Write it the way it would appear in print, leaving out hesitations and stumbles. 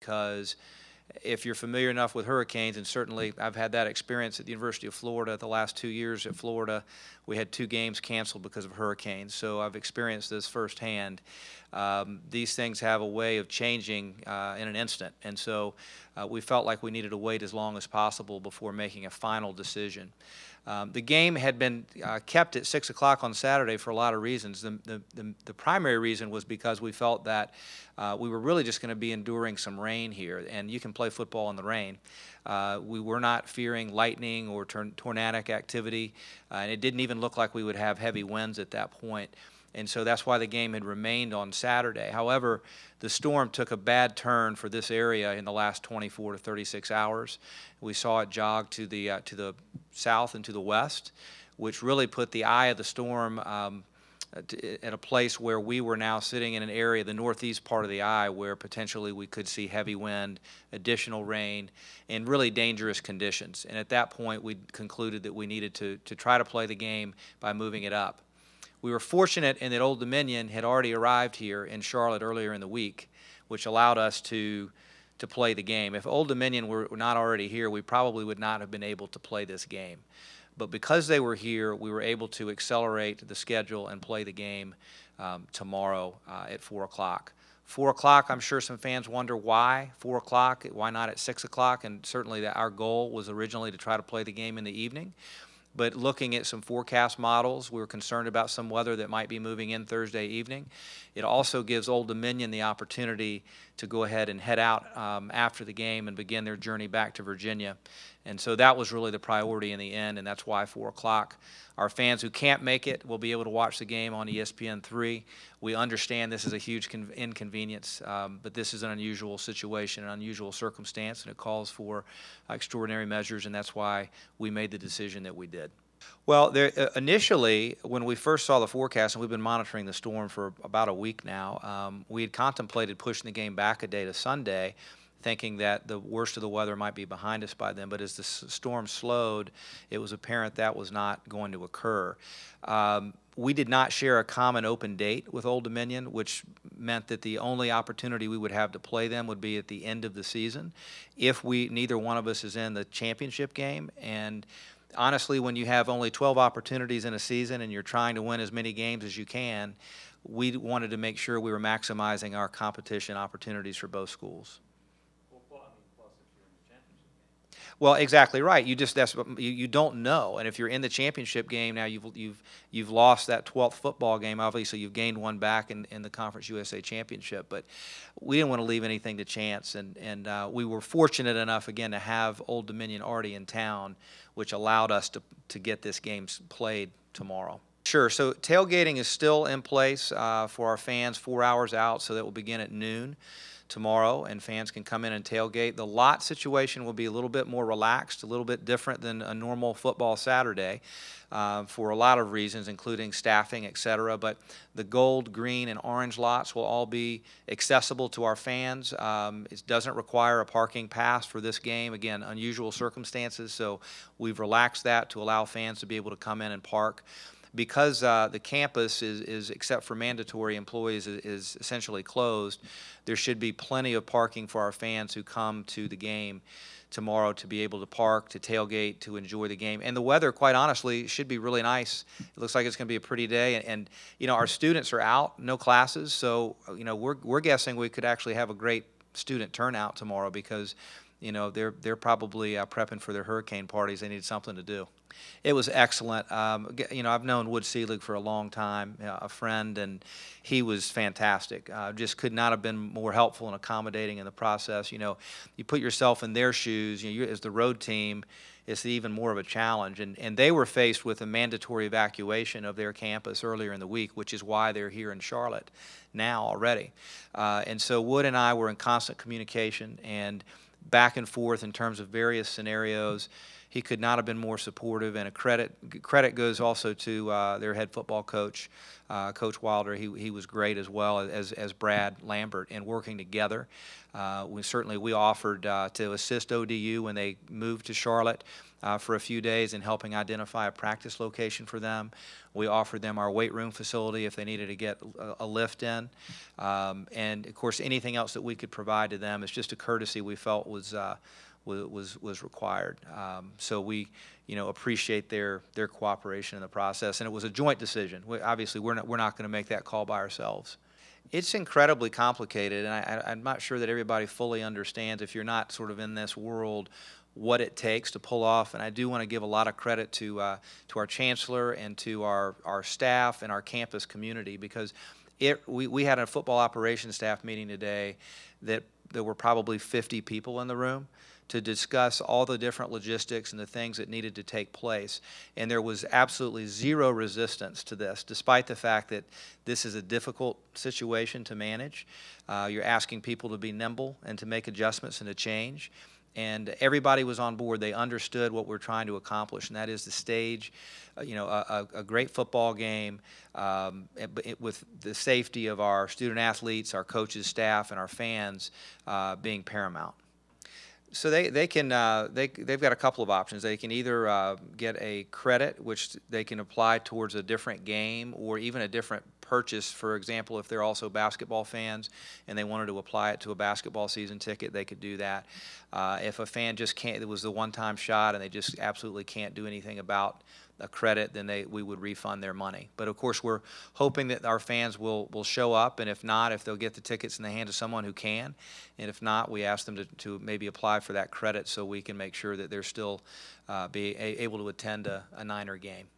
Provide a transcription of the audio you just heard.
because if you're familiar enough with hurricanes, and certainly I've had that experience at the University of Florida the last 2 years at Florida, we had 2 games canceled because of hurricanes, so I've experienced this firsthand. These things have a way of changing in an instant, and so we felt like we needed to wait as long as possible before making a final decision. The game had been kept at 6 o'clock on Saturday for a lot of reasons. The primary reason was because we felt that we were really just going to be enduring some rain here, and you can play football in the rain. We were not fearing lightning or tornadic activity, and it didn't even look like we would have heavy winds at that point. And so that's why the game had remained on Saturday. However, the storm took a bad turn for this area in the last 24 to 36 hours. We saw it jog to the south and to the west, which really put the eye of the storm at a place where we were now sitting in an area, the northeast part of the eye, where potentially we could see heavy wind, additional rain, and really dangerous conditions. And at that point, we concluded that we needed to try to play the game by moving it up. We were fortunate in that Old Dominion had already arrived here in Charlotte earlier in the week, which allowed us to play the game. If Old Dominion were not already here, we probably would not have been able to play this game. But because they were here, we were able to accelerate the schedule and play the game tomorrow at 4 o'clock. 4 o'clock, I'm sure some fans wonder why 4 o'clock, why not at 6 o'clock, and certainly our goal was originally to try to play the game in the evening. But looking at some forecast models, we were concerned about some weather that might be moving in Thursday evening. It also gives Old Dominion the opportunity to go ahead and head out after the game and begin their journey back to Virginia. And so that was really the priority in the end, and that's why 4 o'clock. Our fans who can't make it will be able to watch the game on ESPN3. We understand this is a huge inconvenience, but this is an unusual situation, an unusual circumstance, and it calls for extraordinary measures, and that's why we made the decision that we did. Well, initially, when we first saw the forecast, and we've been monitoring the storm for about a week now, we had contemplated pushing the game back a day to Sunday, thinking that the worst of the weather might be behind us by then. But as the storm slowed, it was apparent that was not going to occur. We did not share a common open date with Old Dominion, which meant that the only opportunity we would have to play them would be at the end of the season if neither one of us is in the championship game. And honestly, when you have only 12 opportunities in a season and you're trying to win as many games as you can, we wanted to make sure we were maximizing our competition opportunities for both schools. Well, exactly right. You don't know, and if you're in the championship game now, you've lost that 12th football game. Obviously, you've gained one back in the Conference USA Championship, but we didn't want to leave anything to chance, and we were fortunate enough again to have Old Dominion already in town, which allowed us to get this game played tomorrow. Sure. So tailgating is still in place for our fans 4 hours out, so that will begin at noon tomorrow, and fans can come in and tailgate. The lot situation will be a little bit more relaxed, a little bit different than a normal football Saturday for a lot of reasons, including staffing, etc. But the gold, green, and orange lots will all be accessible to our fans. It doesn't require a parking pass for this game. Again, unusual circumstances, so we've relaxed that to allow fans to be able to come in and park. Because the campus is, except for mandatory employees, is essentially closed, there should be plenty of parking for our fans who come to the game tomorrow to be able to park, to tailgate, to enjoy the game. And the weather, quite honestly, should be really nice. It looks like it's going to be a pretty day. And you know, our students are out, no classes, so you know, we're guessing we could actually have a great student turnout tomorrow because you know, they're probably prepping for their hurricane parties. They need something to do. It was excellent. You know, I've known Wood Seelig for a long time, a friend, and he was fantastic. Just could not have been more helpful and accommodating in the process. You know, you put yourself in their shoes. You know, as the road team, it's even more of a challenge. And they were faced with a mandatory evacuation of their campus earlier in the week, which is why they're here in Charlotte now already. And so Wood and I were in constant communication and back and forth in terms of various scenarios. he could not have been more supportive. And a credit goes also to their head football coach, Coach Wilder. He was great as well as Brad Lambert in working together. We offered to assist ODU when they moved to Charlotte for a few days in helping identify a practice location for them. We offered them our weight room facility if they needed to get a lift in, and of course anything else that we could provide to them is just a courtesy we felt was required. So we, appreciate their cooperation in the process, and it was a joint decision. Obviously, we're not going to make that call by ourselves. It's incredibly complicated, and I'm not sure that everybody fully understands, if you're not sort of in this world, what it takes to pull off. And I do want to give a lot of credit to our chancellor and to our staff and our campus community, because we had a football operations staff meeting today that there were probably 50 people in the room to discuss all the different logistics and the things that needed to take place. And there was absolutely zero resistance to this, despite the fact that this is a difficult situation to manage. You're asking people to be nimble and to make adjustments and to change. And everybody was on board. They understood what we're trying to accomplish, and that is to stage, a great football game with the safety of our student athletes, our coaches, staff, and our fans being paramount. So they've got a couple of options. They can either get a credit, which they can apply towards a different game or even a different purchase. For example, if they're also basketball fans and they wanted to apply it to a basketball season ticket, they could do that. If a fan just can't, it was the one-time shot and they just absolutely can't do anything about a credit, then we would refund their money. But of course, we're hoping that our fans will show up, and if not, if they'll get the tickets in the hands of someone who can, and if not, we ask them to maybe apply for that credit so we can make sure that they're still able to attend a Niner game.